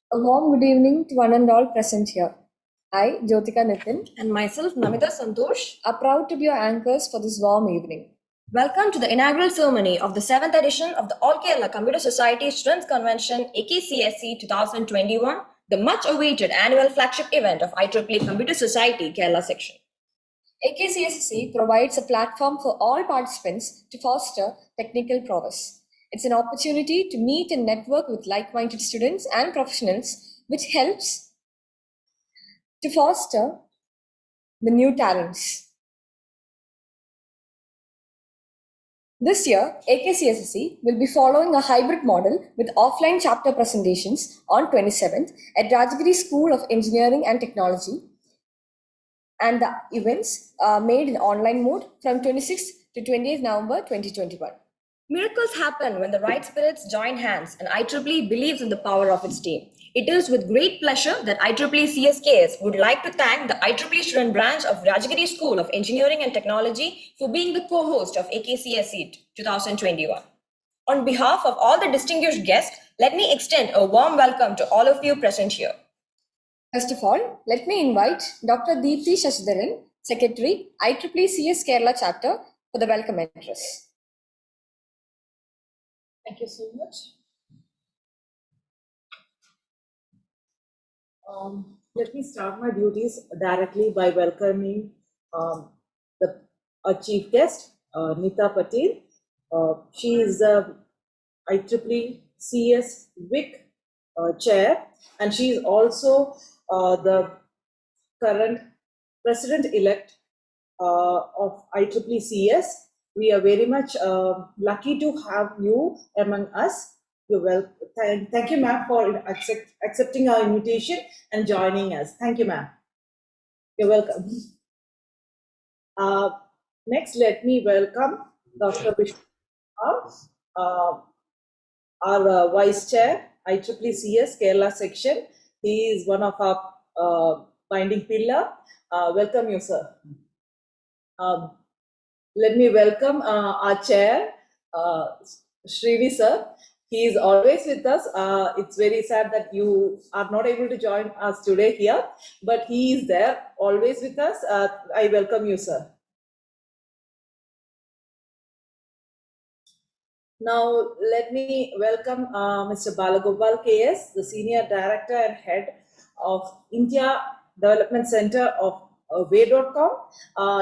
A warm good evening to one and all present here. I, Jyotika Nitin, and myself, Namita Santosh, are proud to be your anchors for this warm evening. Welcome to the inaugural ceremony of the 7th edition of the All Kerala Computer Society Students Convention AKCSE 2021, the much-awaited annual flagship event of IEEE Computer Society Kerala Section. AKCSE provides a platform for all participants to foster technical prowess. It's an opportunity to meet and network with like-minded students and professionals, which helps to foster the new talents. This year, AKCSE will be following a hybrid model with offline chapter presentations on 27th at Rajagiri School of Engineering and Technology, and the events are made in online mode from 26th to 28th November 2021. Miracles happen when the right spirits join hands, and IEEE believes in the power of its team. It is with great pleasure that IEEE CSKS would like to thank the IEEE student branch of Rajagiri School of Engineering and Technology for being the co-host of AKCSE 2021. On behalf of all the distinguished guests, let me extend a warm welcome to all of you present here. First of all, let me invite Dr. Deepthi Shashidharan, Secretary, IEEE CS Kerala Chapter, for the welcome address. Thank you so much. Let me start my duties directly by welcoming our chief guest, Nita Patel. She is the IEEE CS WIC chair, and she is also the current president-elect of IEEE CS. We are very much lucky to have you among us. You're well. Thank you, ma'am, for accepting our invitation and joining us. Thank you, ma'am. You're welcome. Next, let me welcome Dr. Vishnu, our Vice Chair, IEEE CS Kerala Section. He is one of our binding pillar. Welcome you, sir. Let me welcome our chair, Srini sir. He is always with us. It's very sad that you are not able to join us today here, but he is there, always with us. I welcome you, sir. Now, let me welcome Mr. Balagopal KS, the Senior Director and Head of India Development Center of Way.com.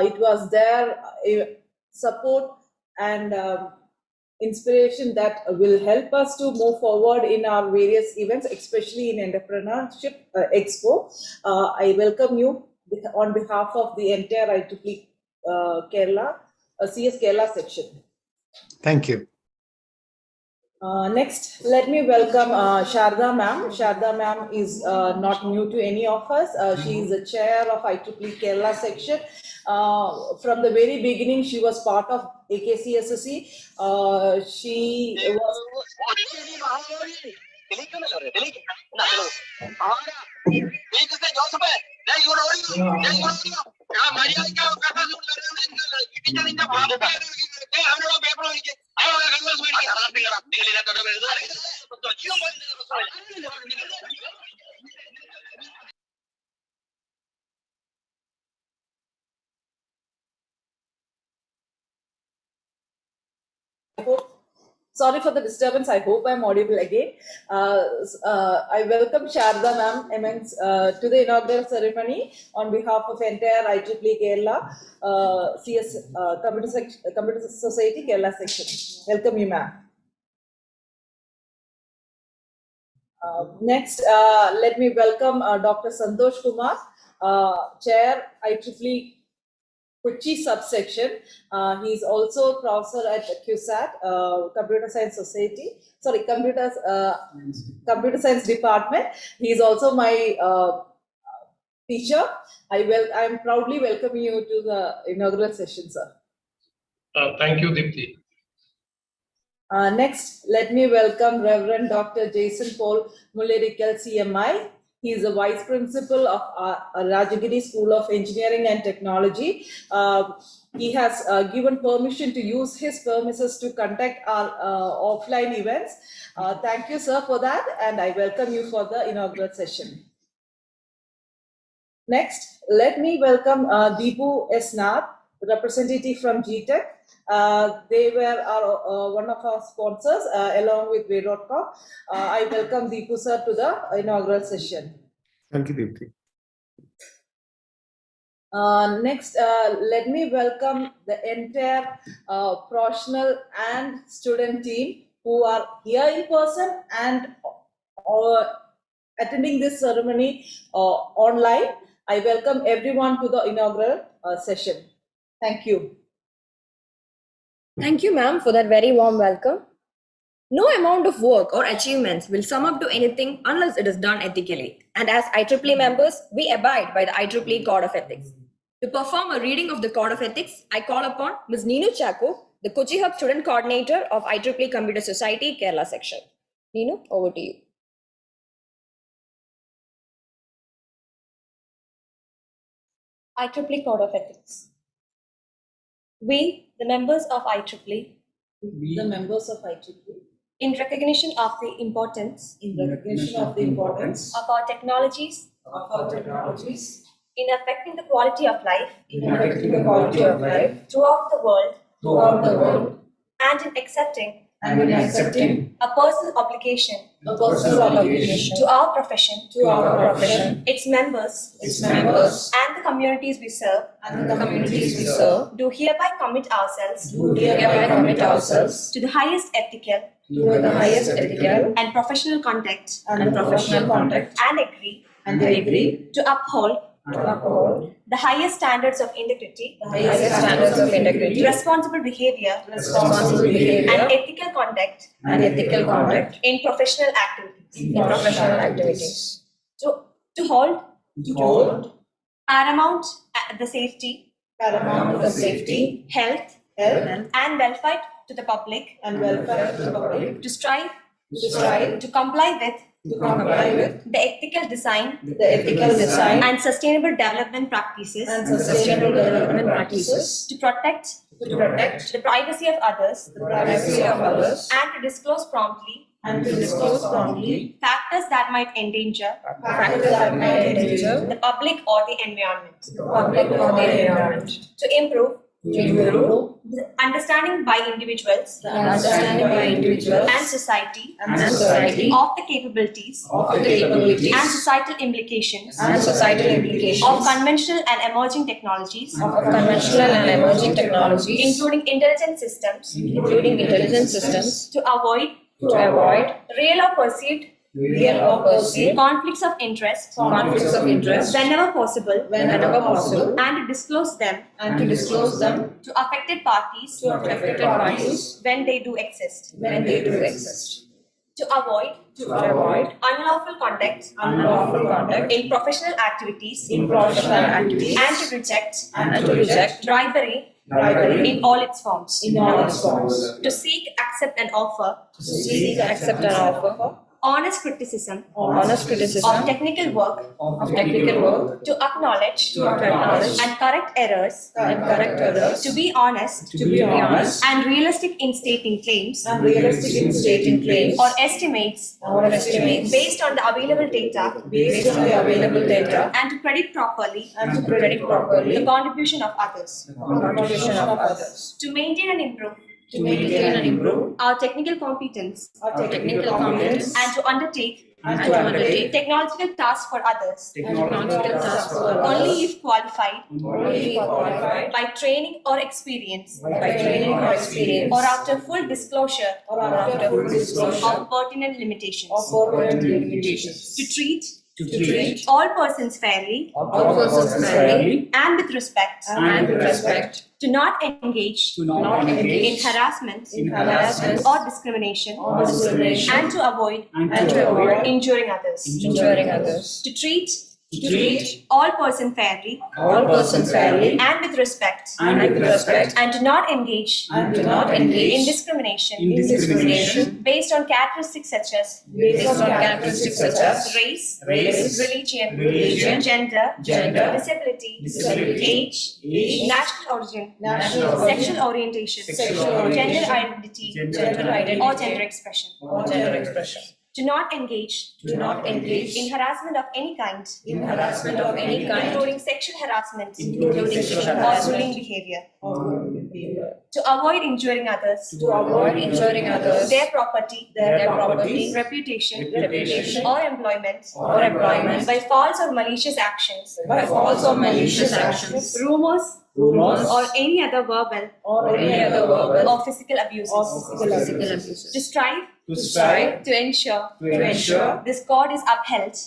It was their support and inspiration that will help us to move forward in our various events, especially in Entrepreneurship Expo. I welcome you on behalf of the entire IEEE Kerala, CS Kerala section. Thank you. Next, let me welcome Sharda ma'am. Sharda ma'am is not new to any of us. She is the chair of IEEE Kerala section. From the very beginning, she was part of AKCSE. She was... Sorry for the disturbance. I hope I'm audible again. I welcome Sharda ma'am to the inaugural ceremony on behalf of entire IEEE Kerala CS Computer Society Kerala section. Welcome you, ma'am. Next, let me welcome Dr. Santosh Kumar, Chair IEEE Kochi subsection. He is also professor at CUSAT, Computer Science Society. Sorry, Computer Science Department. He is also my teacher. I am proudly welcoming you to the inaugural session, sir. Thank you, Deepthi. Next, let me welcome Reverend Dr. Jason Paul Mullerikal, CMI. He is the Vice Principal of Rajagiri School of Engineering and Technology. He has given permission to use his premises to conduct our offline events. Thank you, sir, for that, and I welcome you for the inaugural session. Next, let me welcome Deepu S. Nath, representative from GTEC. They were one of our sponsors along with Way.com. I welcome Deepu sir to the inaugural session. Thank you, Deepthi. Next, let me welcome the entire professional and student team who are here in person and attending this ceremony online. I welcome everyone to the inaugural session. Thank you. Thank you, ma'am, for that very warm welcome. No amount of work or achievements will sum up to anything unless it is done ethically. And as IEEE members, we abide by the IEEE Code of Ethics. To perform a reading of the Code of Ethics, I call upon Ms. Neenu Chako, the Kochi Hub Student Coordinator of IEEE Computer Society Kerala Section. Neenu, over to you. IEEE Code of Ethics. We, the members of IEEE, in recognition of the importance of our technologies in affecting the quality of life throughout the world, and in accepting a personal obligation to our profession, its members, and the communities we serve, do hereby commit ourselves to the highest ethical and professional conduct, and agree to uphold the highest standards of integrity, responsible behavior, and ethical conduct in professional activities. To hold paramount the safety, health, and welfare to the public, to strive to comply with the ethical design and sustainable development practices, to protect the privacy of others, and to disclose promptly factors that might endanger the public or the environment, to improve the understanding by individuals and society of the capabilities and societal implications of conventional and emerging technologies, including intelligent systems, to avoid real or perceived conflicts of interest whenever possible, and to disclose them to affected parties when they do exist, to avoid unlawful conduct in professional activities, and to reject bribery in all its forms, to seek, accept and offer honest criticism of technical work, to acknowledge and correct errors, to be honest and realistic in stating claims or estimates based on the available data, and to credit properly the contribution of others, to maintain and improve our technical competence, and to undertake technological tasks for others, only if qualified by training or experience, or after full disclosure of pertinent limitations, to treat all persons fairly and with respect, to not engage in harassment or discrimination, and to avoid injuring others, to treat to treat all persons fairly and with respect and to not engage in discrimination based on characteristics such as race, religion, gender, disability, age, national origin, sexual orientation, gender identity, or gender expression. Do not engage in harassment of any kind, including sexual harassment, or bullying behavior. To avoid injuring others, their property, reputation, or employment, by false or malicious actions, rumors, or any other verbal or physical abuses. To strive to ensure this code is upheld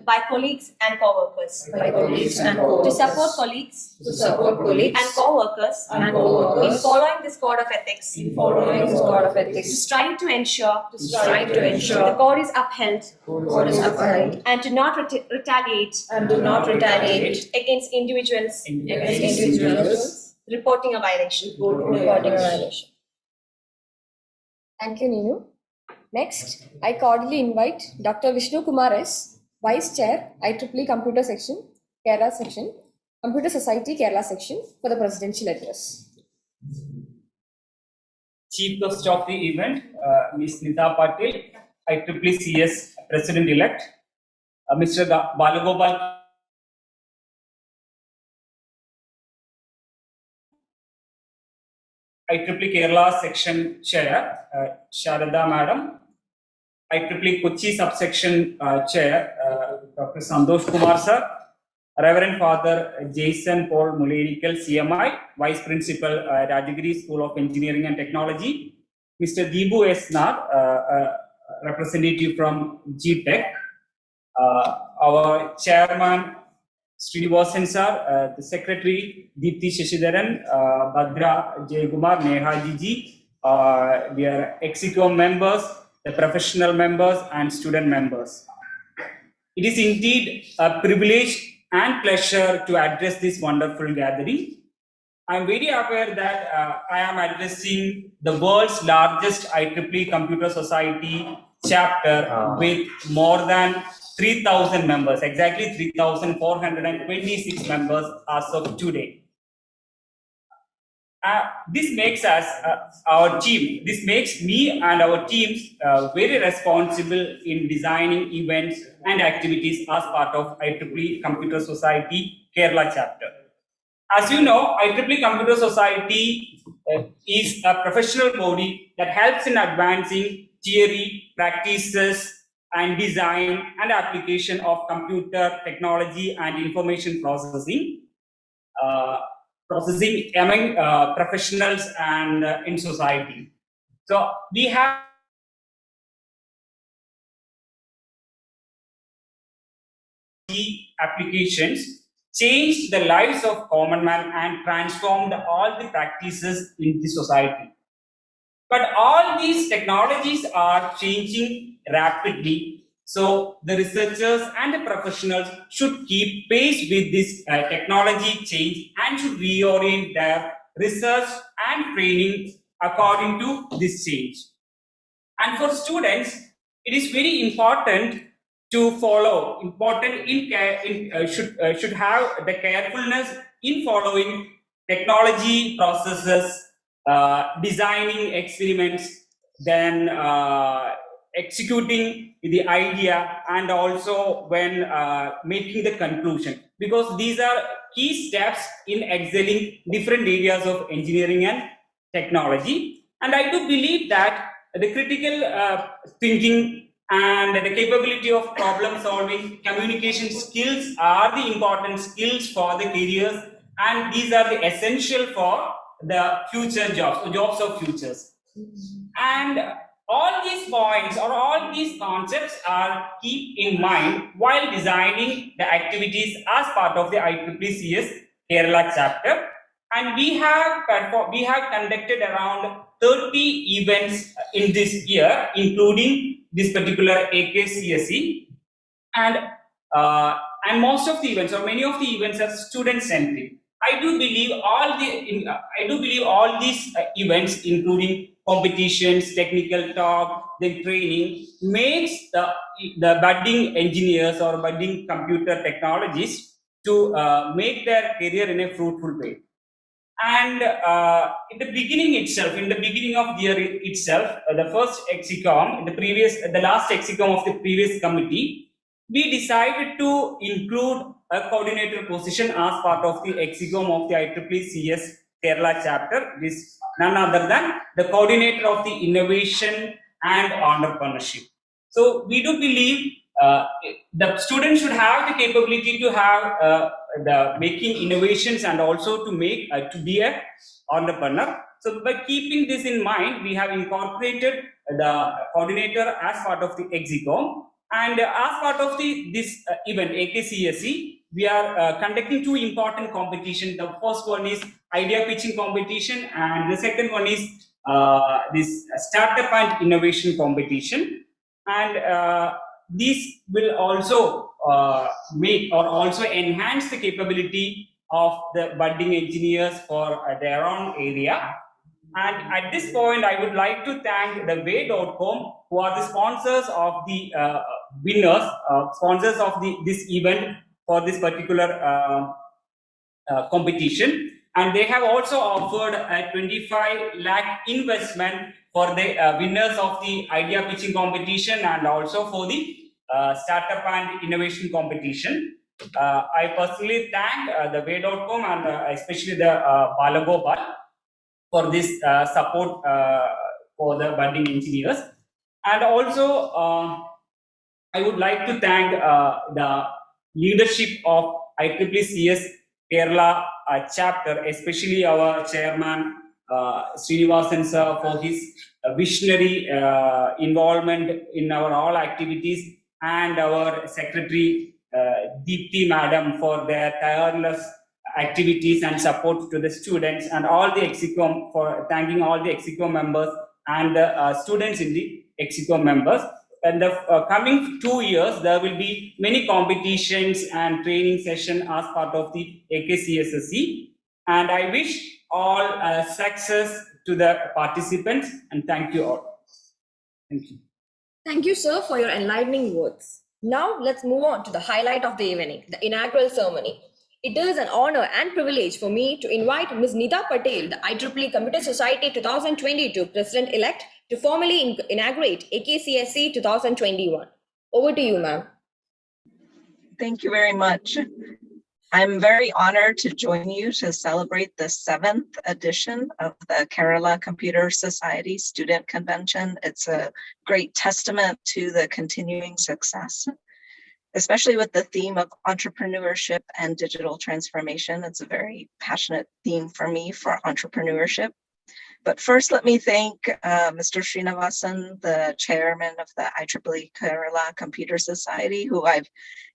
by colleagues and co-workers. To support colleagues and co-workers in following this code of ethics. To strive to ensure the code is upheld and to not retaliate against individuals reporting a violation. Thank you, Neenu. Next, I cordially invite Dr. Vishnu Kumar S., Vice Chair, IEEE Computer Section, Kerala Section, Computer Society, Kerala Section, for the presidential address. Chief guest of the event, Ms. Nita Patil, IEEE CS President-elect, Mr. Balagopal, IEEE Kerala Section Chair, Sharada Madam, IEEE Kochi Subsection Chair, Dr. Santosh Kumar Sir, Reverend Father Jason Paul Mullerikal, CMI, Vice Principal, Rajagiri School of Engineering and Technology, Mr. Deebu S. Nath, representative from GTech, our Chairman, Srinivasan Sir, the Secretary, Deepthi Shashidharan, Bhadra Jayagumar, Neha Jiji, their executive members, the professional members, and student members. It is indeed a privilege and pleasure to address this wonderful gathering. I am very aware that I am addressing the world's largest IEEE Computer Society chapter with more than 3,000 members, exactly 3,426 members as of today. This makes us, our team, this makes me and our teams very responsible in designing events and activities as part of IEEE Computer Society Kerala chapter. As you know, IEEE Computer Society is a professional body that helps in advancing theory, practices, and design and application of computer technology and information processing among professionals and in society. So we have applications changed the lives of common man and transformed all the practices in the society. But all these technologies are changing rapidly. So the researchers and the professionals should keep pace with this technology change and should reorient their research and training according to this change. And for students, it is very important to follow, should have the carefulness in following technology processes, designing experiments, then executing the idea, and also when making the conclusion, because these are key steps in excelling different areas of engineering and technology. And I do believe that the critical thinking and the capability of problem solving, communication skills are the important skills for the careers, and these are the essential for the future jobs, the jobs of futures. And all these points or all these concepts are keep in mind while designing the activities as part of the IEEE CS Kerala chapter. And we have conducted around 30 events in this year, including this particular AKCSE. And and most of the events or many of the events are student centric. I do believe all these events, including competitions, technical talk, then training, makes the budding engineers or budding computer technologists to make their career in a fruitful way. And in the beginning of the year itself, the first execom, the last execom of the previous committee, we decided to include a coordinator position as part of the execom of the IEEE CS Kerala chapter. This none other than the coordinator of the innovation and entrepreneurship. So we do believe the students should have the capability to have the making innovations and also to make to be a entrepreneur. So by keeping this in mind, we have incorporated the coordinator as part of the execom, and as part of this event AKCSE, we are conducting two important competitions. The first one is idea pitching competition, and the second one is this startup and innovation competition. And these will also make or also enhance the capability of the budding engineers for their own area. And at this point, I would like to thank the way.com, who are the sponsors of the winners, sponsors of this event for this particular competition. And they have also offered a 25 lakh investment for the winners of the idea pitching competition and also for the startup and innovation competition. I personally thank the way.com and especially the Balagopal for this support for the budding engineers. And also, I would like to thank the leadership of IEEE CS Kerala chapter, especially our chairman, Srinivasan sir, for his visionary involvement in our all activities, and our secretary, Deepthi madam, for their tireless activities and support to the students, and all the execom, for thanking all the execom members and the students in the execom members. And the coming 2 years, there will be many competitions and training session as part of the AKCSSE. And I wish all success to the participants, and thank you all. Thank you. Thank you, sir, for your enlightening words. Now, let's move on to the highlight of the evening, the inaugural ceremony. It is an honor and privilege for me to invite Ms. Nita Patel, the IEEE Computer Society 2022 President-elect, to formally inaugurate AKCSE 2021. Over to you, ma'am. Thank you very much. I'm very honored to join you to celebrate the 7th edition of the Kerala Computer Society Student Convention. It's a great testament to the continuing success, especially with the theme of entrepreneurship and digital transformation. It's a very passionate theme for me for entrepreneurship. But first, let me thank Mr. Srinivasan, the chairman of the IEEE Kerala Computer Society, who I've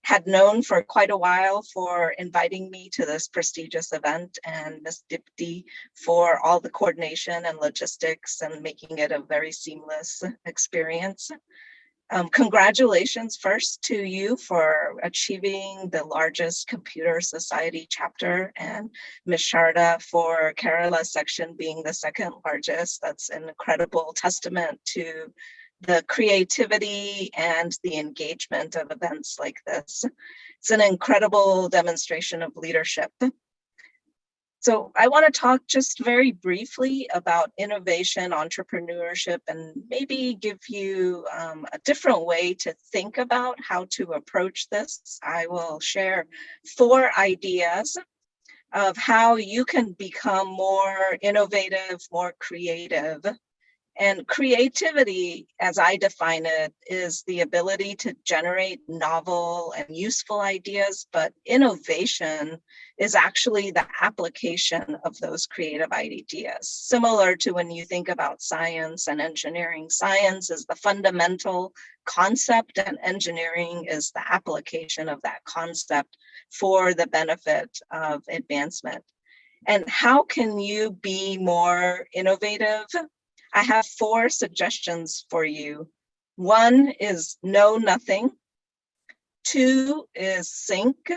had known for quite a while, for inviting me to this prestigious event, and Ms. Deepthi for all the coordination and logistics and making it a very seamless experience. Congratulations first to you for achieving the largest computer society chapter, and Ms. Sharda for Kerala section being the second largest. That's an incredible testament to the creativity and the engagement of events like this. It's an incredible demonstration of leadership. So I want to talk just very briefly about innovation, entrepreneurship, and maybe give you a different way to think about how to approach this. I will share 4 ideas of how you can become more innovative, more creative. And creativity, as I define it, is the ability to generate novel and useful ideas, but innovation is actually the application of those creative ideas. Similar to when you think about science and engineering, science is the fundamental concept and engineering is the application of that concept for the benefit of advancement. And how can you be more innovative? I have 4 suggestions for you. 1 is know nothing. 2 is sink,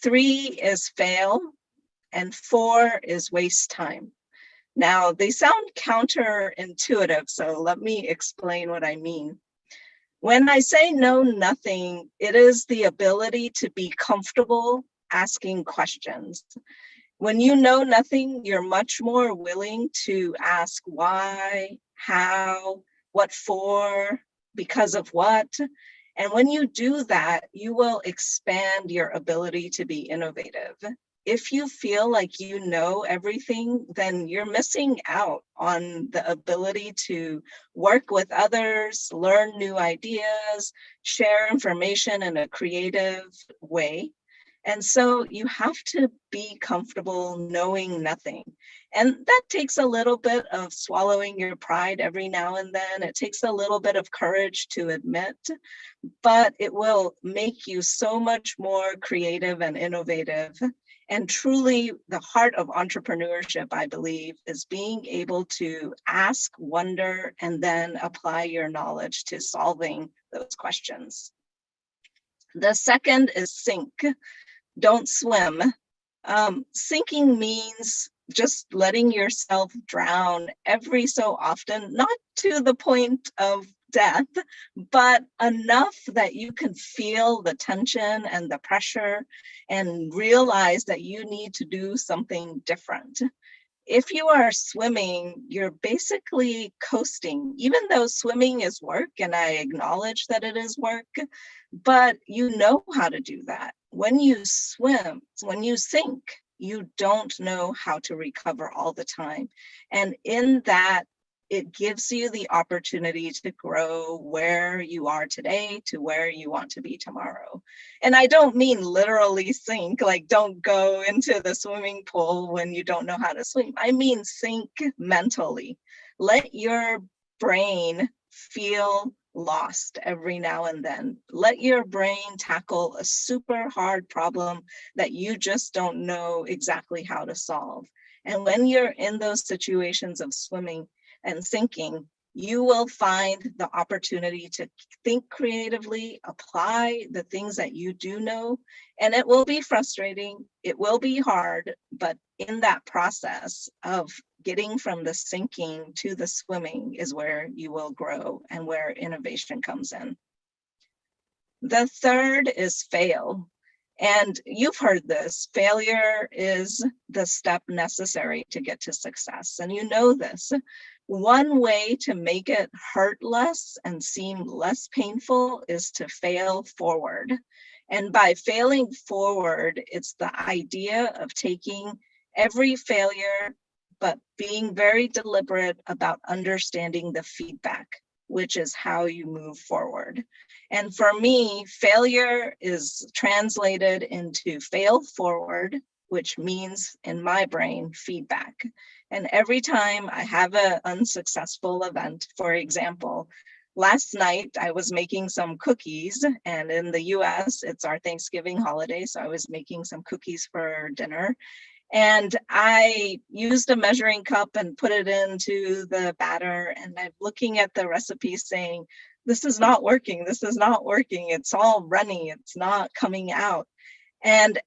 3 is fail, and 4 is waste time. Now, they sound counterintuitive, so let me explain what I mean. When I say know nothing, it is the ability to be comfortable asking questions. When you know nothing, you're much more willing to ask why, how, what for, because of what. And when you do that, you will expand your ability to be innovative. If you feel like you know everything, then you're missing out on the ability to work with others, learn new ideas, share information in a creative way. And so you have to be comfortable knowing nothing. And that takes a little bit of swallowing your pride every now and then. It takes a little bit of courage to admit, but it will make you so much more creative and innovative. And truly, the heart of entrepreneurship, I believe, is being able to ask, wonder, and then apply your knowledge to solving those questions. The second is sink. Don't swim. Sinking means just letting yourself drown every so often, not to the point of death, but enough that you can feel the tension and the pressure and realize that you need to do something different. If you are swimming, you're basically coasting, even though swimming is work, and I acknowledge that it is work, but you know how to do that. When you swim, when you sink, you don't know how to recover all the time. And in that, it gives you the opportunity to grow where you are today to where you want to be tomorrow. And I don't mean literally sink, like don't go into the swimming pool when you don't know how to swim. I mean sink mentally. Let your brain feel lost every now and then. Let your brain tackle a super hard problem that you just don't know exactly how to solve. And when you're in those situations of swimming and sinking, you will find the opportunity to think creatively, apply the things that you do know, and it will be frustrating, it will be hard, but in that process of getting from the sinking to the swimming is where you will grow and where innovation comes in. The third is fail. And you've heard this, failure is the step necessary to get to success. And you know this. One way to make it hurt less and seem less painful is to fail forward. And by failing forward, it's the idea of taking every failure, but being very deliberate about understanding the feedback, which is how you move forward. And for me, failure is translated into fail forward, which means in my brain, feedback. And every time I have an unsuccessful event, for example, last night I was making some cookies, and in the US, it's our Thanksgiving holiday, so I was making some cookies for dinner. And I used a measuring cup and put it into the batter, and I'm looking at the recipe saying, this is not working, this is not working, it's all runny, it's not coming out. And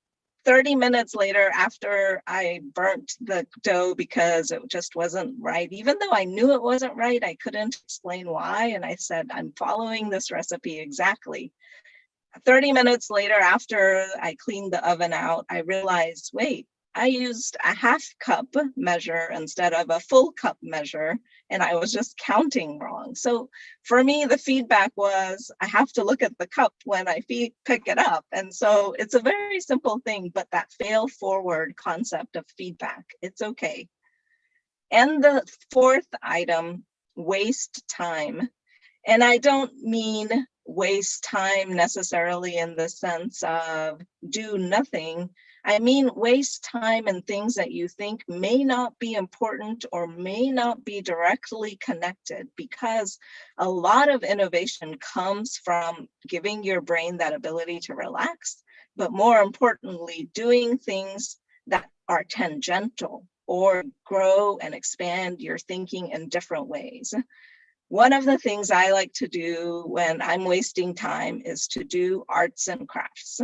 30 minutes later, after I burnt the dough because it just wasn't right, even though I knew it wasn't right, I couldn't explain why. And I said, I'm following this recipe exactly. 30 minutes later, after I cleaned the oven out, I realized, wait, I used a half cup measure instead of a full cup measure, and I was just counting wrong. So for me, the feedback was I have to look at the cup when I pick it up. And so it's a very simple thing, but that fail forward concept of feedback, it's okay. And the fourth item, waste time. And I don't mean waste time necessarily in the sense of do nothing. I mean, waste time in things that you think may not be important or may not be directly connected, because a lot of innovation comes from giving your brain that ability to relax, but more importantly, doing things that are tangential or grow and expand your thinking in different ways. One of the things I like to do when I'm wasting time is to do arts and crafts.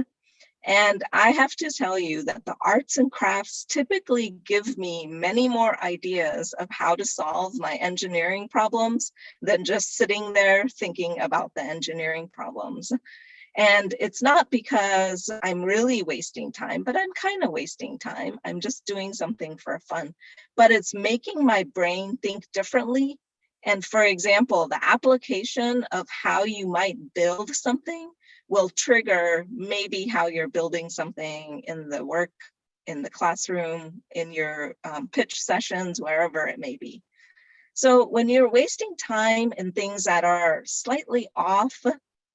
And I have to tell you that the arts and crafts typically give me many more ideas of how to solve my engineering problems than just sitting there thinking about the engineering problems. And it's not because I'm really wasting time, but I'm kind of wasting time. I'm just doing something for fun, but it's making my brain think differently. And for example, the application of how you might build something will trigger maybe how you're building something in the work, in the classroom, in your pitch sessions, wherever it may be. So when you're wasting time in things that are slightly off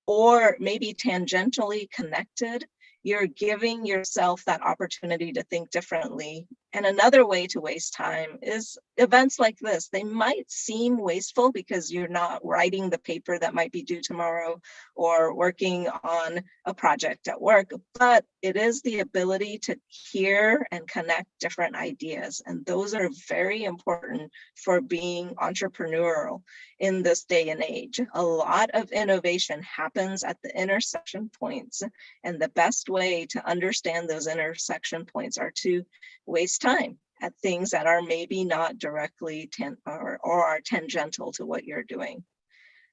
or maybe tangentially connected, you're giving yourself that opportunity to think differently. And another way to waste time is events like this. They might seem wasteful because you're not writing the paper that might be due tomorrow or working on a project at work, but it is the ability to hear and connect different ideas. And those are very important for being entrepreneurial in this day and age. A lot of innovation happens at the intersection points, and the best way to understand those intersection points are to waste time at things that are maybe not directly or are tangential to what you're doing.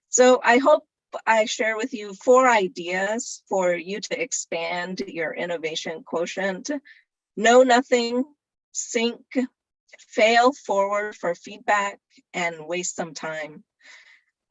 So I hope I share with you 4 ideas for you to expand your innovation quotient. Know nothing, think, fail forward for feedback, and waste some time.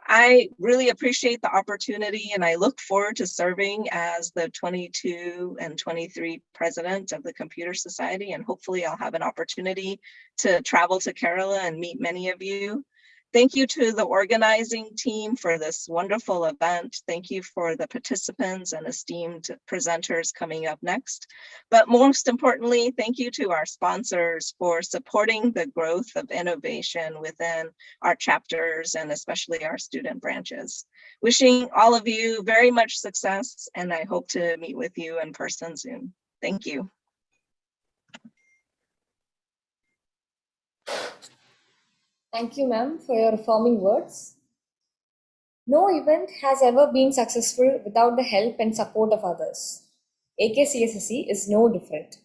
I really appreciate the opportunity, and I look forward to serving as the 22 and 23 president of the Computer Society, and hopefully I'll have an opportunity to travel to Kerala and meet many of you. Thank you to the organizing team for this wonderful event. Thank you for the participants and esteemed presenters coming up next. But most importantly, thank you to our sponsors for supporting the growth of innovation within our chapters and especially our student branches. Wishing all of you very much success, and I hope to meet with you in person soon. Thank you. Thank you, ma'am, for your affirming words. No event has ever been successful without the help and support of others. AKCSSE is no different.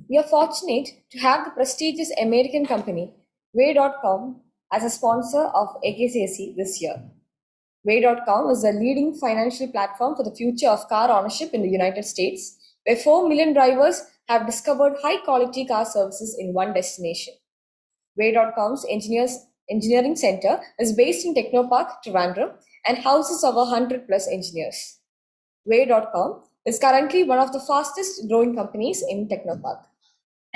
We are fortunate to have the prestigious American company Way.com as a sponsor of AKCSE this year. Way.com is the leading financial platform for the future of car ownership in the United States, where 4 million drivers have discovered high-quality car services in one destination. Way.com's engineering center is based in Technopark, Trivandrum, and houses over 100 plus engineers. Way.com is currently one of the fastest growing companies in Technopark.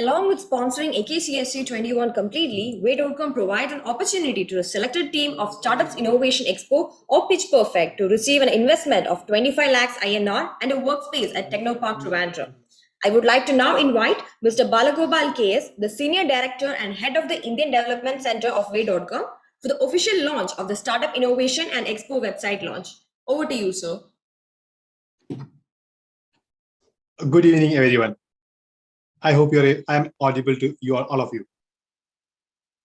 Along with sponsoring AKCSC 21 completely, Way.com provides an opportunity to a selected team of Startups Innovation Expo or Pitch Perfect to receive an investment of 25 lakhs INR and a workspace at Technopark Trivandrum. I would like to now invite Mr. Balagopal KS, the Senior Director and Head of the Indian Development Center of Way.com, for the official launch of the Startup Innovation and Expo website launch. Over to you, sir. Good evening, everyone. I hope I'm audible to you all of you.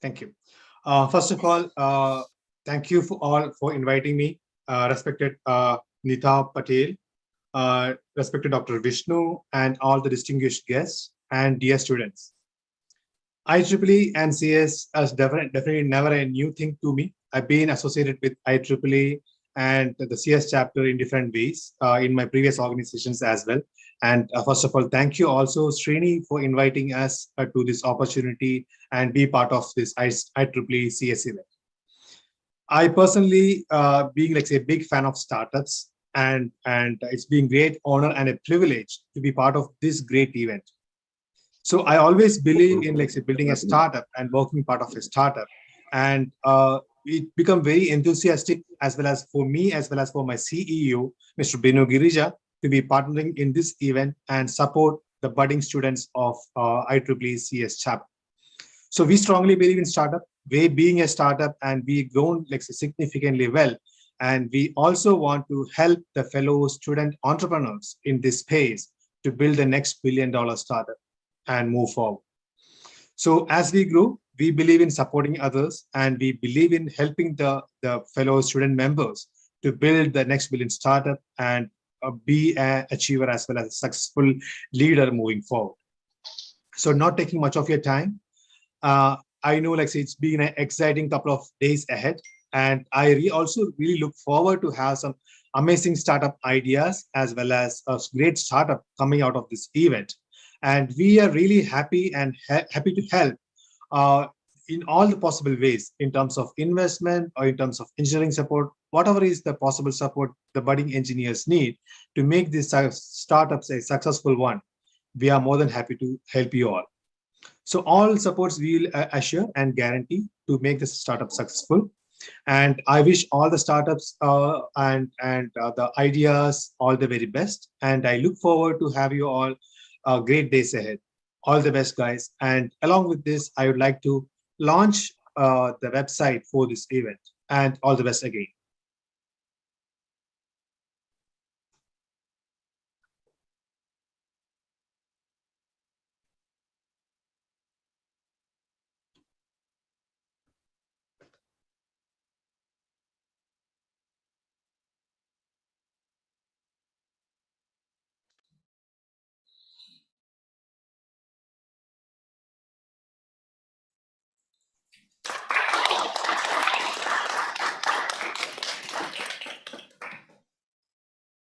Thank you. First of all, thank you for inviting me, respected Nita Patel, respected Dr. Vishnu, and all the distinguished guests and dear students. IEEE and CS is definitely never a new thing to me. I've been associated with IEEE and the CS chapter in different ways in my previous organizations as well. And first of all, thank you also, Srini, for inviting us to this opportunity and be part of this IEEE CS event. I personally, being like say, a big fan of startups, and it's been great honor and a privilege to be part of this great event. So I always believe in like say, building a startup and working part of a startup, and it become very enthusiastic as well as for me as well as for my CEO, Mr. Binu Girija, to be partnering in this event and support the budding students of IEEE CS chapter. So we strongly believe in startup. We being a startup and we grown like significantly well, and we also want to help the fellow student entrepreneurs in this space to build the next $1 billion startup and move forward. So as we grow, we believe in supporting others, and we believe in helping the fellow student members to build the next billion startup and be an achiever as well as a successful leader moving forward. So not taking much of your time, I know like it's been an exciting couple of days ahead, and I also really look forward to have some amazing startup ideas as well as a great startup coming out of this event. And we are really happy and happy to help in all the possible ways in terms of investment or in terms of engineering support, whatever is the possible support the budding engineers need to make these startups a successful one. We are more than happy to help you all. So all supports we will assure and guarantee to make this startup successful. And I wish all the startups and the ideas all the very best. And I look forward to have you all great days ahead. All the best, guys. And along with this, I would like to launch the website for this event. And all the best again.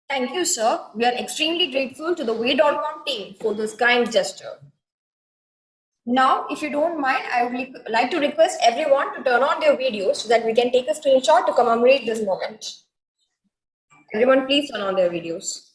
Thank you, sir. We are extremely grateful to the Way.com team for this kind gesture. Now, if you don't mind, I would like to request everyone to turn on their videos so that we can take a screenshot to commemorate this moment. Everyone, please turn on their videos.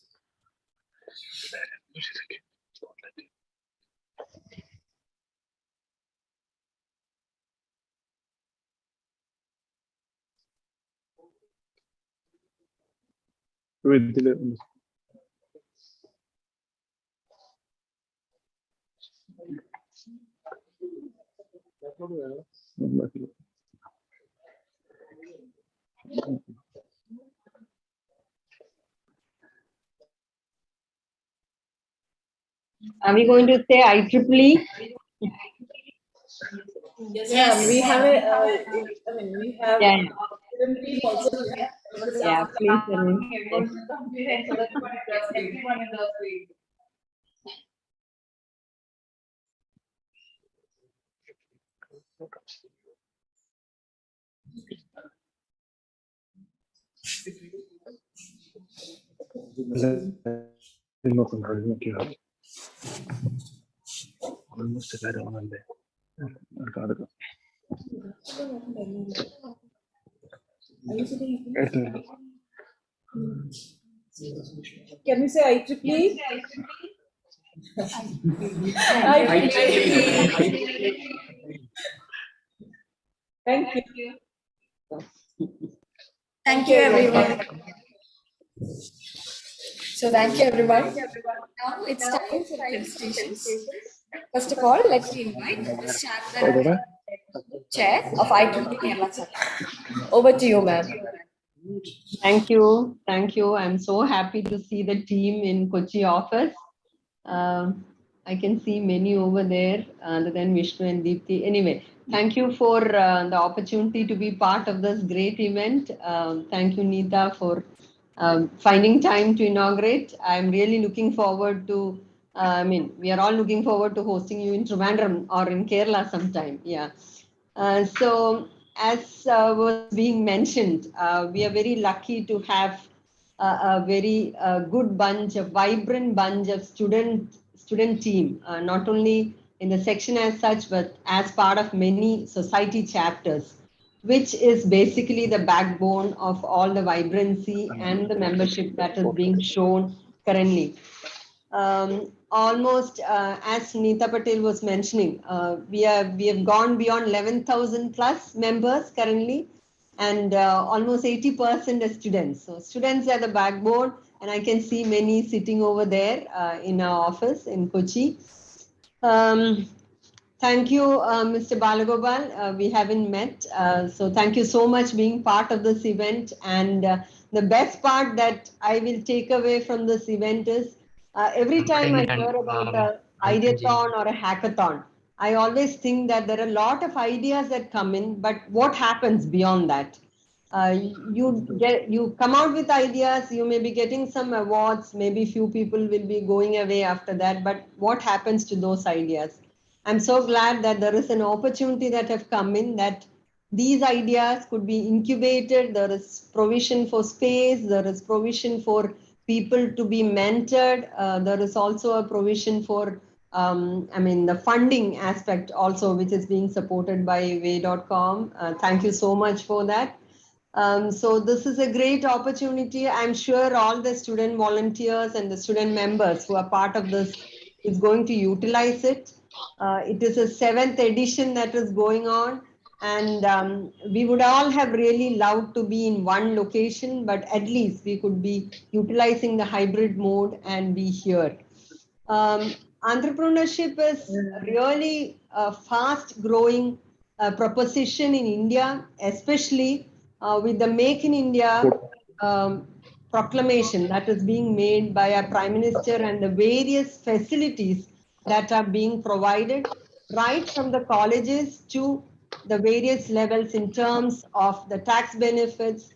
Are we going to say IEEE? Yes, we have a, I mean, we have Yeah, student team also here. yeah, please tell me. Yes. Can we say IEEE? Thank you. Thank you, everyone. So thank you, everyone. Now it's time for the felicitations. First of all, let me invite Ms. Sharda, Chair of IEEE Kerala Section. Over to you, ma'am. Thank you. Thank you. I'm so happy to see the team in Kochi office. I can see many over there other than Vishnu and Deepthi. Anyway, thank you for the opportunity to be part of this great event. Thank you, Neeta, for finding time to inaugurate. I'm really looking forward to, we are all looking forward to hosting you in Trivandrum or in Kerala sometime. Yeah. So as was being mentioned, we are very lucky to have a very good bunch, a vibrant bunch of student team, not only in the section as such, but as part of many society chapters, which is basically the backbone of all the vibrancy and the membership that is being shown currently. Almost as Neeta Patel was mentioning, we have gone beyond 11,000 plus members currently, and almost 80% are students. So students are the backbone, and I can see many sitting over there in our office in Kochi. Thank you, Mr. Balagopal. We haven't met, so thank you so much being part of this event. And the best part that I will take away from this event is every time I hear about an ideathon or a hackathon, I always think that there are a lot of ideas that come in, but what happens beyond that? You come out with ideas, you may be getting some awards, maybe few people will be going away after that, but what happens to those ideas? I'm so glad that there is an opportunity that have come in, that these ideas could be incubated. There is provision for space, there is provision for people to be mentored, there is also a provision for the funding aspect also, which is being supported by way.com. Thank you so much for that. So this is a great opportunity. I'm sure all the student volunteers and the student members who are part of this is going to utilize it. It is a 7th edition that is going on, and we would all have really loved to be in one location, but at least we could be utilizing the hybrid mode and be here. Entrepreneurship is really a fast growing proposition in India, especially with the Make in India proclamation that is being made by our Prime Minister, and the various facilities that are being provided right from the colleges to the various levels in terms of the tax benefits,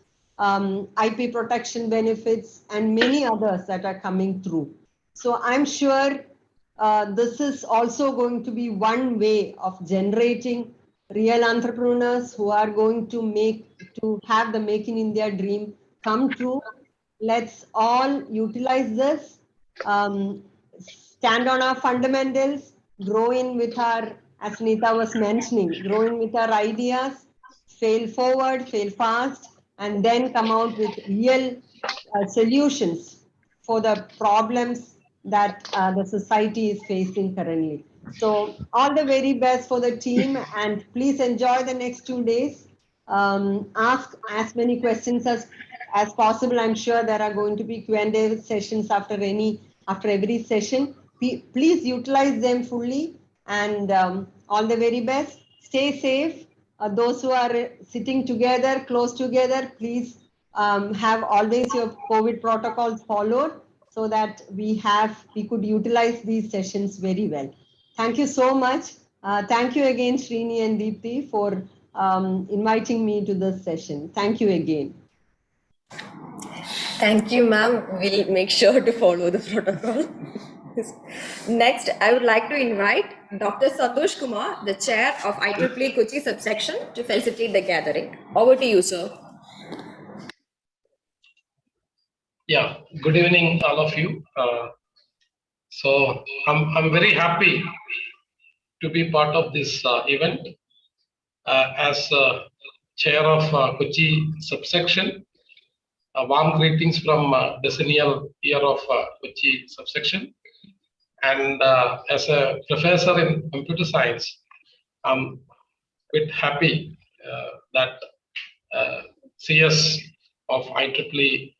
IP protection benefits, and many others that are coming through. So I'm sure this is also going to be one way of generating real entrepreneurs who are going to have the Make in India dream come true. Let's all utilize this, stand on our fundamentals, grow in with our, as Nita was mentioning, grow in with our ideas, fail forward, fail fast, and then come out with real solutions for the problems that the society is facing currently. So all the very best for the team, and please enjoy the next 2 days. Ask as many questions as possible. I'm sure there are going to be Q&A sessions after every session. Please utilize them fully, and all the very best. Stay safe. Those who are sitting together, close together, please have always your COVID protocols followed, so that we could utilize these sessions very well. Thank you so much. Thank you again, Srini and Deepthi, for inviting me to this session. Thank you again. Thank you, ma'am. We'll make sure to follow the protocol. Next, I would like to invite Dr. Santosh Kumar, the chair of IEEE Kochi subsection, to facilitate the gathering. Over to you, sir. Yeah, good evening, all of you. So I'm very happy to be part of this event as chair of Kochi subsection. Warm greetings from decennial year of Kochi subsection. And as a professor in computer science, I'm a bit happy that CS of IEEE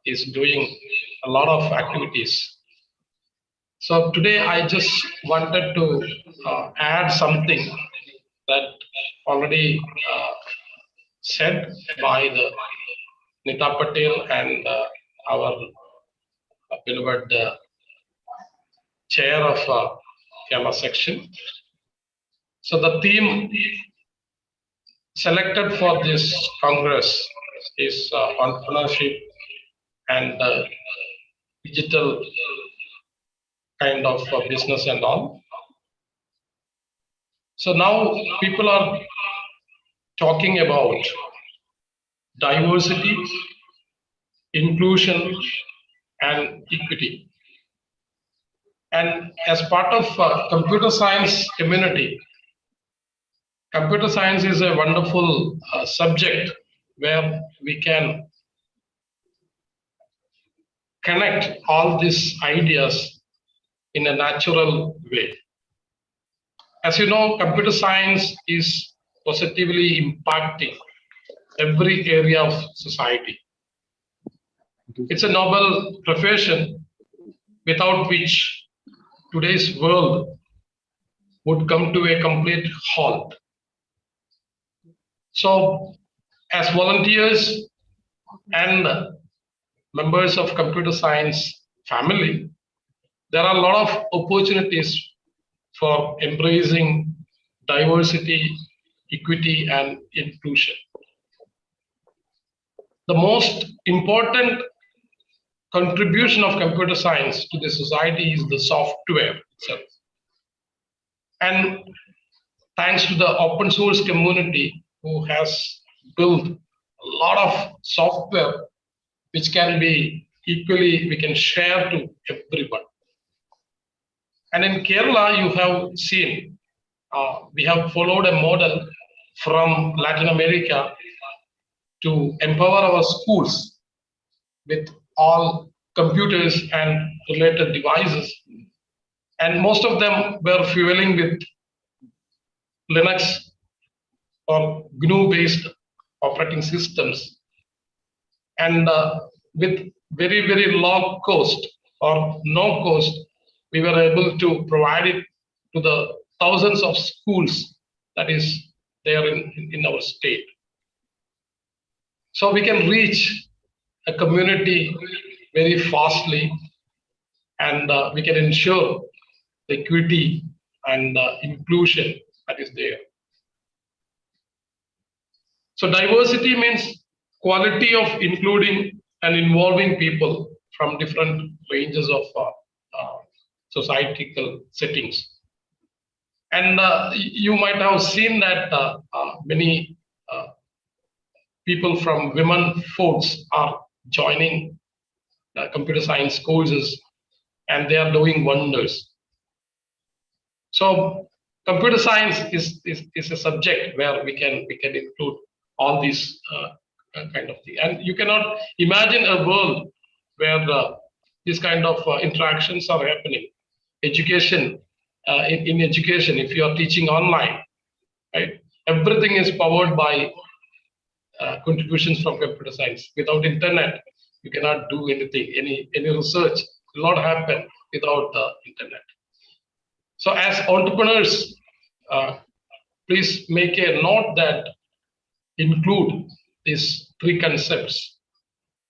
is doing a lot of activities. So today I just wanted to add something that already said by the Nita Patel and our beloved chair of Kerala section. So the theme selected for this Congress is entrepreneurship and digital kind of business and all. So now people are talking about diversity, inclusion, and equity. And as part of computer science community, computer science is a wonderful subject where we can connect all these ideas in a natural way. As you know, computer science is positively impacting every area of society. It's a noble profession without which today's world would come to a complete halt. So, as volunteers and members of computer science family, there are a lot of opportunities for embracing diversity, equity, and inclusion. The most important contribution of computer science to the society is the software itself. And thanks to the open source community who has built a lot of software which can be equally, we can share to everyone. And in Kerala, you have seen, we have followed a model from Latin America to empower our schools with all computers and related devices. And most of them were fueling with Linux or GNU-based operating systems. And with very, very low cost or no cost, we were able to provide it to the thousands of schools that is there in our state. So we can reach a community very fastly, and we can ensure the equity and inclusion that is there. So diversity means quality of including and involving people from different ranges of societal settings. And you might have seen that many people from women folks are joining computer science courses, and they are doing wonders. So computer science is a subject where we can include all these kind of thing. And you cannot imagine a world where these kind of interactions are happening. Education, in education, if you are teaching online, right, everything is powered by contributions from computer science. Without internet, you cannot do anything. Any research will not happen without the internet. So as entrepreneurs, please make a note that include these three concepts.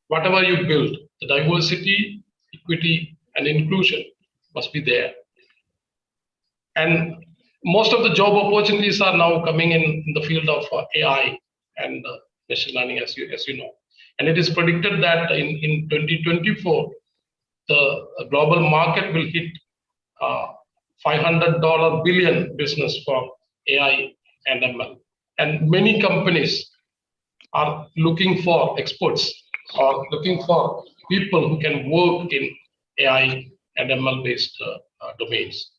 Whatever you build, the diversity, equity, and inclusion must be there. And most of the job opportunities are now coming in the field of AI and machine learning, as you know. And it is predicted that in 2024, the global market will hit $500 billion business for AI and ML. And many companies are looking for experts or looking for people who can work in AI and ML based domains.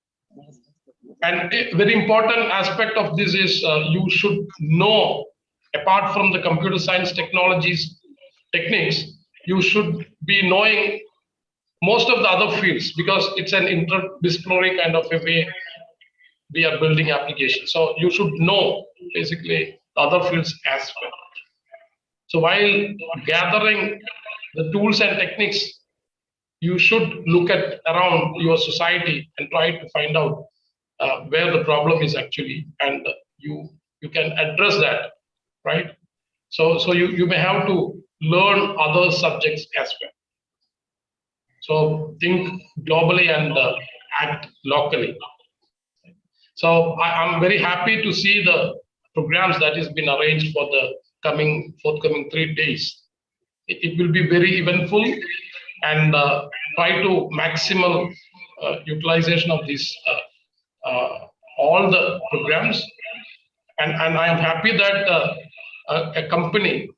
And a very important aspect of this is you should know, apart from the computer science technologies, techniques, you should be knowing most of the other fields, because it's an interdisciplinary kind of a way we are building applications. So you should know basically the other fields as well. So while gathering the tools and techniques, you should look at around your society and try to find out where the problem is actually, and you can address that, right? So you may have to learn other subjects as well. So think globally and act locally. So I'm very happy to see the programs that has been arranged for the forthcoming 3 days. It will be very eventful, and try to maximal utilization of these all the programs. And I am happy that a company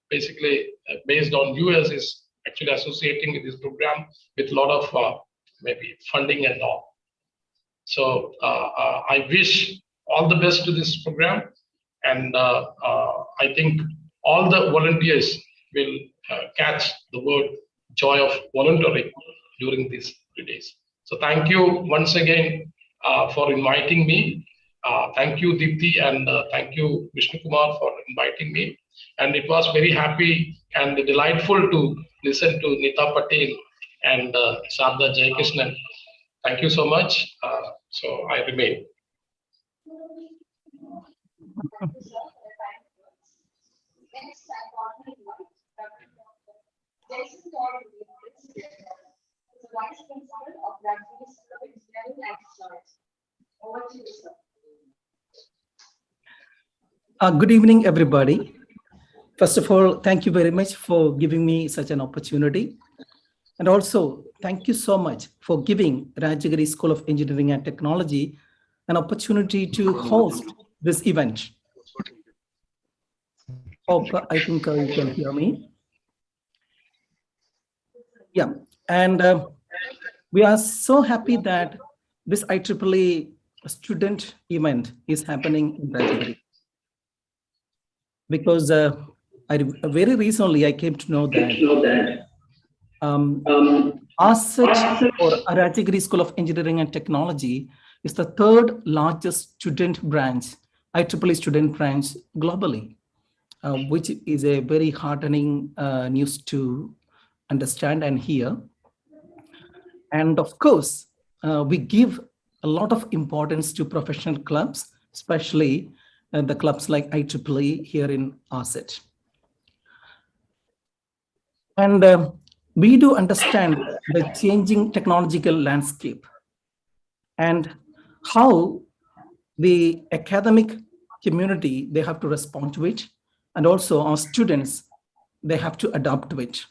basically based on US is actually associating with this program with a lot of maybe funding and all. So I wish all the best to this program, and I think all the volunteers will catch the word joy of volunteering during these 3 days. So thank you once again for inviting me. Thank you, Deepthi, and thank you, Vishnu Kumar, for inviting me. And it was very happy and delightful to listen to Nita Patel and Sardar Jayakrishnan. Thank you so much. So I remain. Vice Principal of Graduate School of Engineering and Technology. Good evening, everybody. First of all, thank you very much for giving me such an opportunity. And also, thank you so much for giving Rajagiri School of Engineering and Technology an opportunity to host this event. Hope I think you can hear me. Yeah, and we are so happy that this IEEE student event is happening in Rajagiri. Because very recently I came to know that ASET, or Rajagiri School of Engineering and Technology, is the third largest student branch, IEEE student branch globally, which is a very heartening news to understand and hear. And of course, we give a lot of importance to professional clubs, especially the clubs like IEEE here in ASET. And we do understand the changing technological landscape and how the academic community, they have to respond to it. And also our students, they have to adapt to it.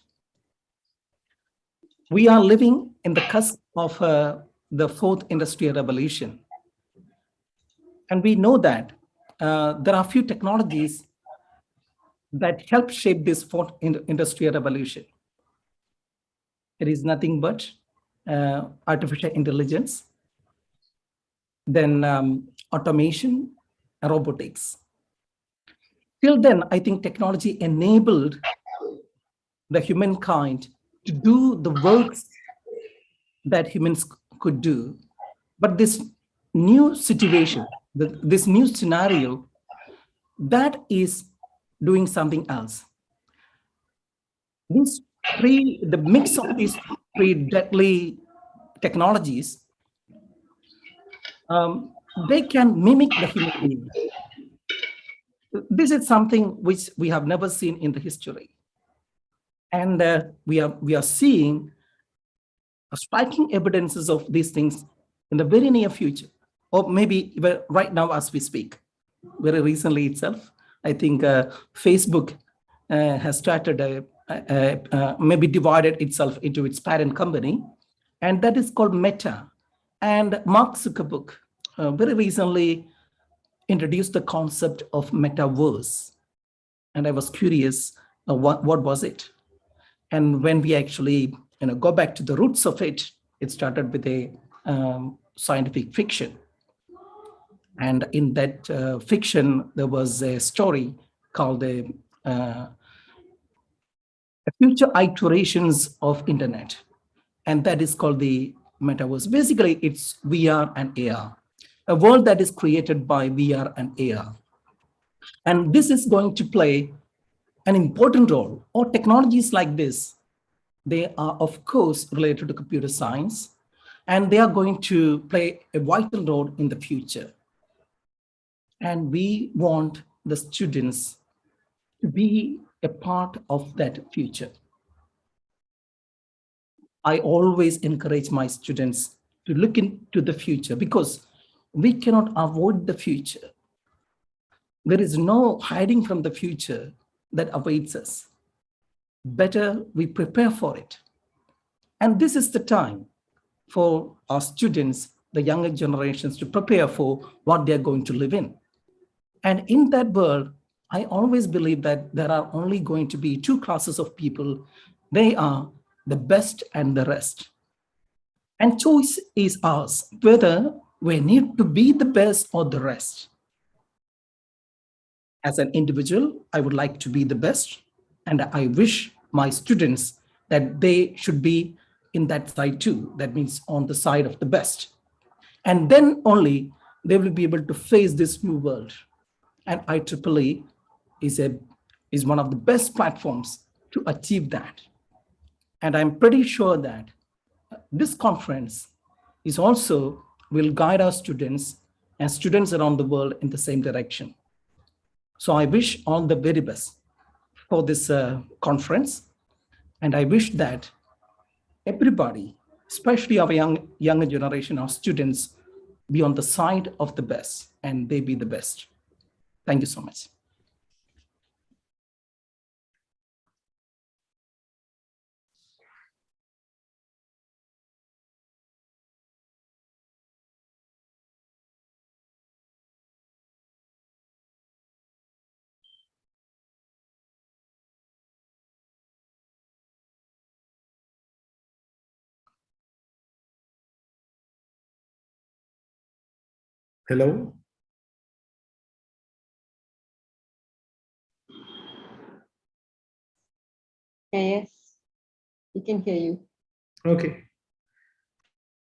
We are living in the cusp of the fourth industrial revolution. And we know that there are few technologies that help shape this fourth industrial revolution. It is nothing but artificial intelligence, then automation, and robotics. Till then, I think technology enabled the humankind to do the works that humans could do. But this new situation, this new scenario, that is doing something else. The mix of these three deadly technologies, they can mimic the human being. This is something which we have never seen in the history. And we are seeing striking evidences of these things in the very near future, or maybe even right now as we speak. Very recently itself, I think Facebook has started maybe divided itself into its parent company, and that is called Meta. And Mark Zuckerberg very recently introduced the concept of metaverse. And I was curious, what was it? And when we actually go back to the roots of it, it started with a scientific fiction. And in that fiction, there was a story called the future iterations of internet. And that is called the metaverse. Basically, it's VR and AR, a world that is created by VR and AR. And this is going to play an important role, or technologies like this. They are, of course, related to computer science, and they are going to play a vital role in the future. And we want the students to be a part of that future. I always encourage my students to look into the future, because we cannot avoid the future. There is no hiding from the future that awaits us. Better we prepare for it. And this is the time for our students, the younger generations, to prepare for what they're going to live in. And in that world, I always believe that there are only going to be two classes of people. They are the best and the rest. And choice is ours, whether we need to be the best or the rest. As an individual, I would like to be the best, and I wish my students that they should be in that side too. That means on the side of the best. And then only they will be able to face this new world. And IEEE is one of the best platforms to achieve that. And I'm pretty sure that this conference is also will guide our students and students around the world in the same direction. So I wish all the very best for this conference. And I wish that everybody, especially our younger generation, our students, be on the side of the best, and they be the best. Thank you so much. Hello. Yes, we can hear you. Okay.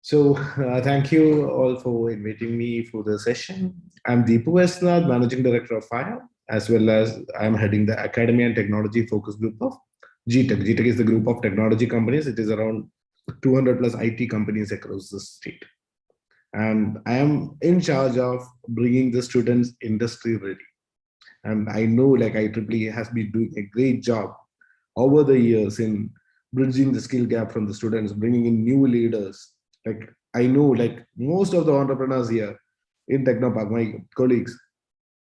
So thank you all for inviting me for the session. I'm Deepu Vesnath, Managing Director of FIRE, as well as I'm heading the Academy and Technology Focus Group of GTech. GTech is the group of technology companies. It is around 200 plus IT companies across the state. And I am in charge of bringing the students industry ready. And I know like IEEE has been doing a great job over the years in bridging the skill gap from the students, bringing in new leaders. Like I know like most of the entrepreneurs here in Technopark, my colleagues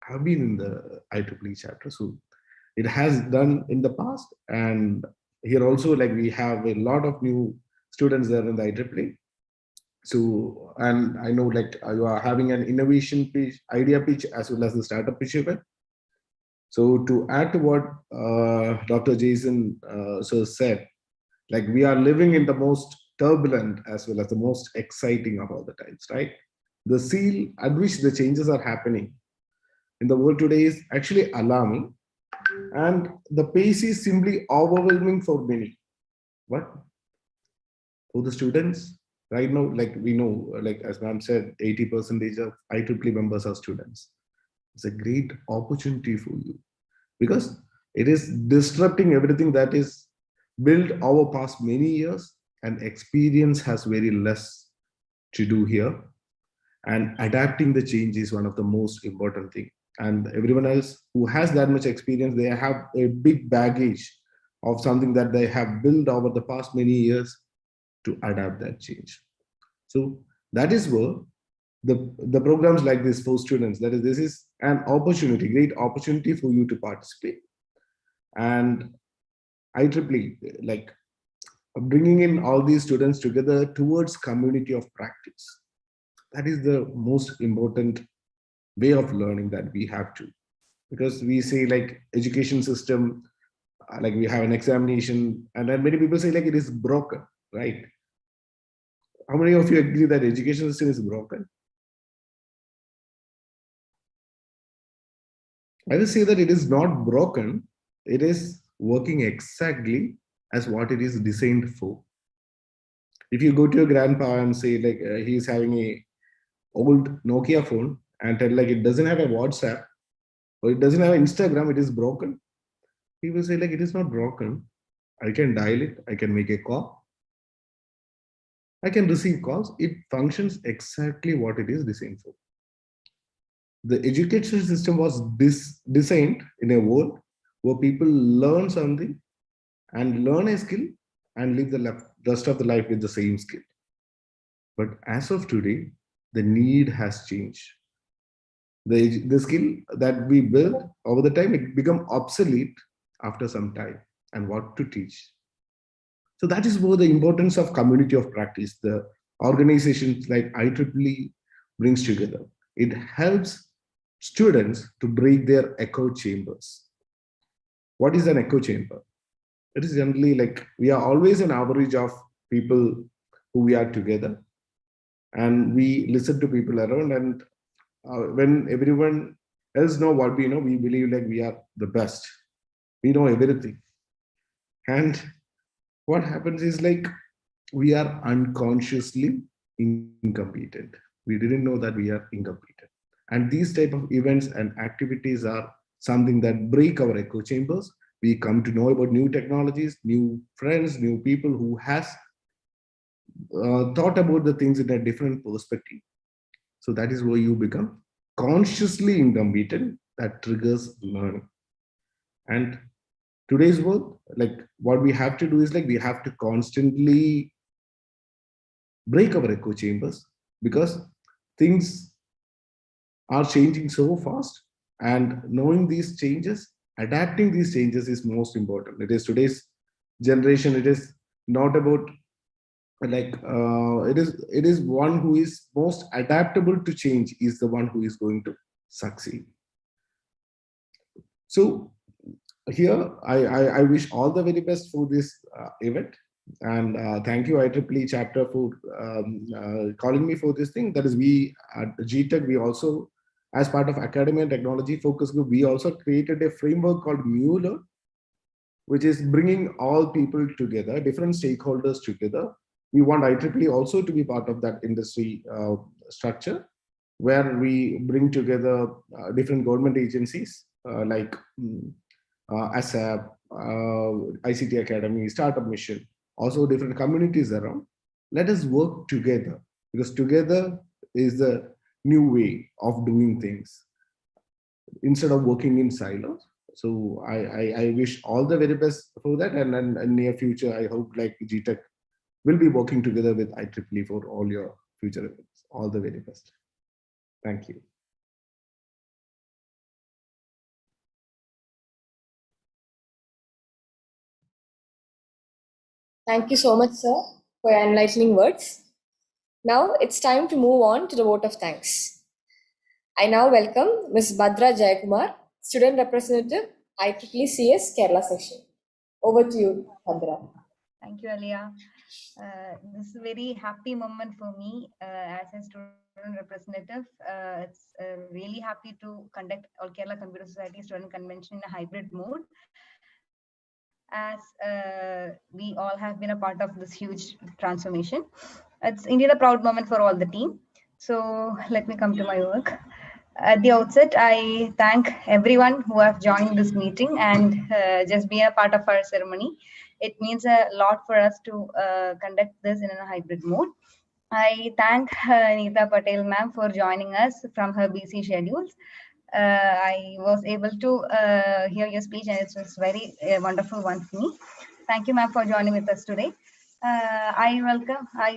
have been in the IEEE chapter. So it has done in the past. And here also like we have a lot of new students there in the IEEE. So, and I know like you are having an innovation pitch, idea pitch, as well as the startup pitch event. So to add to what Dr. Jason sir said, like we are living in the most turbulent as well as the most exciting of all the times, right? The seal at which the changes are happening in the world today is actually alarming, and the pace is simply overwhelming for many. But for the students, right now, like we know, like as ma'am said, 80% of IEEE members are students. It's a great opportunity for you because it is disrupting everything that is built over past many years, and experience has very less to do here, and adapting the change is one of the most important thing. And everyone else who has that much experience, they have a big baggage of something that they have built over the past many years to adapt that change. So that is where the programs like this for students, that is, this is an opportunity, great opportunity for you to participate. And IEEE, like bringing in all these students together towards community of practice, that is the most important way of learning that we have to. Because we say like education system, like we have an examination, and then many people say like it is broken, right? How many of you agree that education system is broken? I will say that it is not broken. It is working exactly as what it is designed for. If you go to your grandpa and say like he is having a old Nokia phone and tell like it doesn't have a WhatsApp or it doesn't have Instagram, it is broken. He will say like it is not broken. I can dial it. I can make a call. I can receive calls. It functions exactly what it is designed for. The education system was designed in a world where people learn something and learn a skill and live the rest of the life with the same skill. But as of today, the need has changed. The skill that we build over the time, it become obsolete after some time, and what to teach. So that is where the importance of community of practice, the organizations like IEEE brings together. It helps students to break their echo chambers. What is an echo chamber? It is generally like we are always an average of people who we are together, and we listen to people around, and when everyone else know what we know, we believe like we are the best. We know everything. And what happens is like we are unconsciously incompetent. We didn't know that we are incompetent. And these type of events and activities are something that break our echo chambers. We come to know about new technologies, new friends, new people who has thought about the things in a different perspective. So that is where you become consciously incompetent. That triggers learning. And today's world, like what we have to do is like we have to constantly break our echo chambers, because things are changing so fast, and knowing these changes, adapting these changes is most important. It is today's generation. It is not about like it is one who is most adaptable to change is the one who is going to succeed. So here I wish all the very best for this event, and thank you IEEE chapter for calling me for this thing. That is, we at GTech, we also, as part of Academy and Technology Focus Group, we also created a framework called Mueller, which is bringing all people together, different stakeholders together. We want IEEE also to be part of that industry structure, where we bring together different government agencies like ASAP, ICT Academy, Startup Mission, also different communities around. Let us work together, because together is the new way of doing things instead of working in silos. So I wish all the very best for that, and then in near future, I hope like GTech will be working together with IEEE for all your future events. All the very best. Thank you. Thank you so much, sir, for your enlightening words. Now it's time to move on to the vote of thanks. I now welcome Ms. Bhadra Jayakumar, Student Representative, IEEE CS Kerala Section. Over to you, Bhadra. Thank you, Alia. This is a very happy moment for me as a student representative. It's really happy to conduct All Kerala Computer Society Student Convention in a hybrid mode, as we all have been a part of this huge transformation. It's indeed a proud moment for all the team. So let me come to my work. At the outset, I thank everyone who have joined this meeting and just be a part of our ceremony. It means a lot for us to conduct this in a hybrid mode. I thank Neeta Patel ma'am for joining us from her busy schedules. I was able to hear your speech, and it was very wonderful one for me. Thank you, ma'am, for joining with us today. I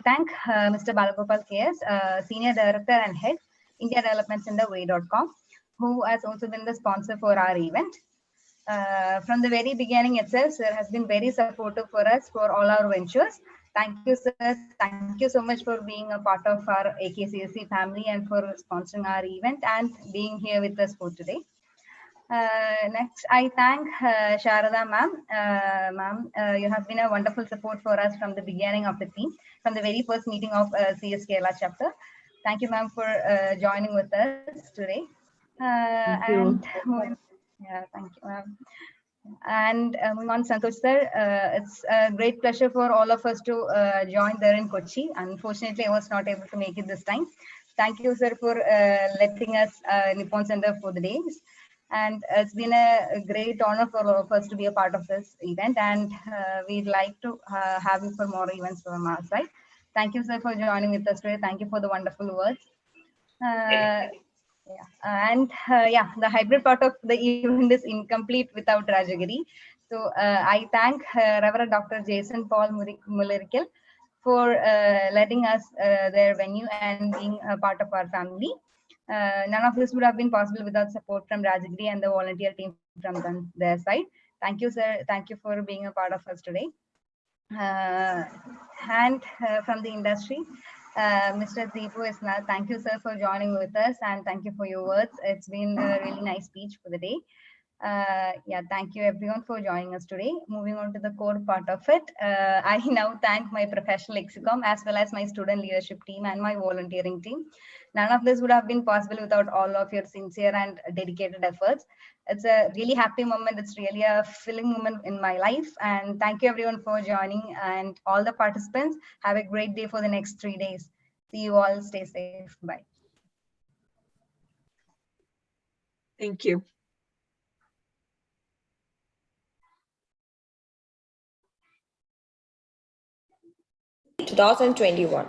thank Mr. Balagopal KS, Senior Director and Head, India Development Center, Way.com, who has also been the sponsor for our event. From the very beginning itself, sir has been very supportive for us for all our ventures. Thank you, sir. Thank you so much for being a part of our AKCSC family and for sponsoring our event and being here with us for today. Next, I thank Sharada ma'am. Ma'am, you have been a wonderful support for us from the beginning of the team, from the very first meeting of CS Kerala chapter. Thank you, ma'am, for joining with us today. Thank you. Yeah, thank you, ma'am. And moving on, Santosh sir, it's a great pleasure for all of us to join there in Kochi. Unfortunately, I was not able to make it this time. Thank you, sir, for letting us Nippon Center for the days. And it's been a great honor for all of us to be a part of this event. And we'd like to have you for more events from our side. Thank you, sir, for joining with us today. Thank you for the wonderful words. Yeah, the hybrid part of the event is incomplete without Rajagiri. So I thank Reverend Dr. Jason Paul Mullerikil for letting us their venue and being a part of our family. None of this would have been possible without support from Rajagiri and the volunteer team from their side. Thank you, sir. Thank you for being a part of us today. And from the industry, Mr. Deepu Isnath, thank you, sir, for joining with us, and thank you for your words. It's been a really nice speech for the day. Yeah, thank you everyone for joining us today. Moving on to the core part of it, I now thank my professional execom as well as my student leadership team and my volunteering team. None of this would have been possible without all of your sincere and dedicated efforts. It's a really happy moment. It's really a filling moment in my life. And thank you everyone for joining, and all the participants. Have a great day for the next 3 days. See you all. Stay safe. Bye. Thank you. – 2021.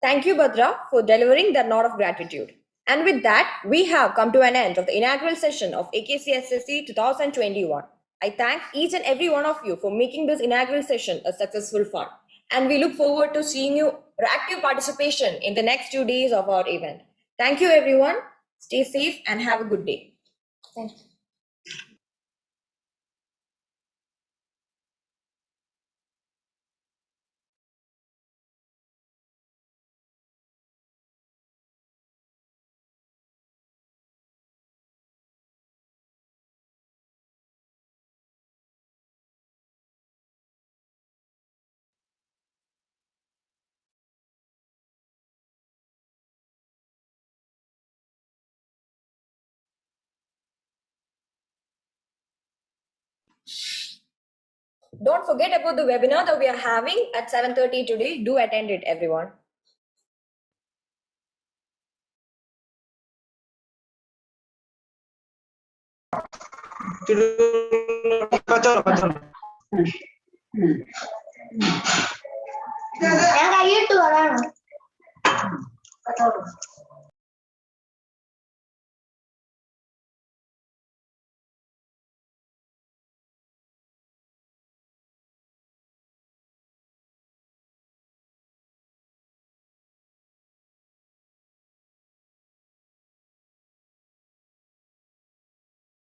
Thank you, Bhadra, for delivering that note of gratitude. And with that, we have come to an end of the inaugural session of AKCSSC 2021. I thank each and every one of you for making this inaugural session a successful fun. And we look forward to seeing you or active participation in the next 2 days of our event. Thank you, everyone. Stay safe and have a good day. Thank you. Don't forget about the webinar that we are having at 7:30 today. Do attend it, everyone. ഞാൻ കൈയിട്ട് വരാണോ